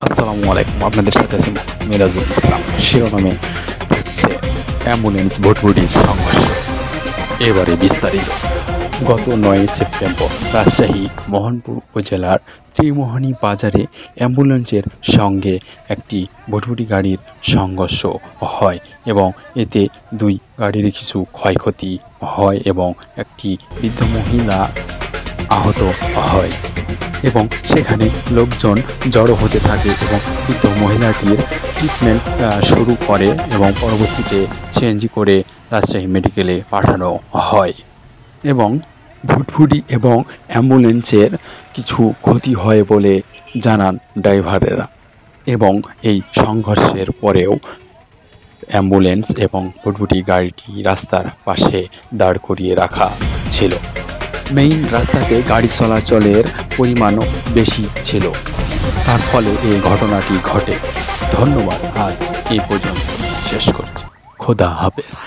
আসসালামু আলাইকুম। আপনাদের সাথে আছেন মিরাজুল ইসলাম। শিরোনামে থাকছে অ্যাম্বুলেন্স ভুটভুটির সংঘর্ষ। এবারে বিস্তারিত। গত ৯ সেপ্টেম্বর রাজশাহী মোহনপুর উপজেলার ত্রিমোহনী বাজারে অ্যাম্বুলেন্সের সঙ্গে একটি ভুটভুটি গাড়ির সংঘর্ষ হয় এবং এতে দুই গাড়ির কিছু ক্ষয়ক্ষতি হয় এবং একটি বৃদ্ধ মহিলা আহত হয় এবং সেখানে লোকজন জড়ো হতে থাকে এবং বৃদ্ধ মহিলাটির ট্রিটমেন্ট শুরু করে এবং পরবর্তীতে সিএনজি করে রাজশাহী মেডিকেলে পাঠানো হয় এবং ভুটভুটি এবং অ্যাম্বুলেন্সের কিছু ক্ষতি হয় বলে জানান ড্রাইভারেরা। এবং এই সংঘর্ষের পরেও অ্যাম্বুলেন্স এবং ভুটভুটি গাড়িটি রাস্তার পাশে দাঁড় করিয়ে রাখা ছিল। মেইন রাস্তাতে গাড়ি চলাচলের পরিমাণও বেশি ছিল, তার ফলে এই ঘটনাটি ঘটে। ধন্যবাদ। আজ এই পর্যন্ত শেষ করছি। খোদা হাফেজ।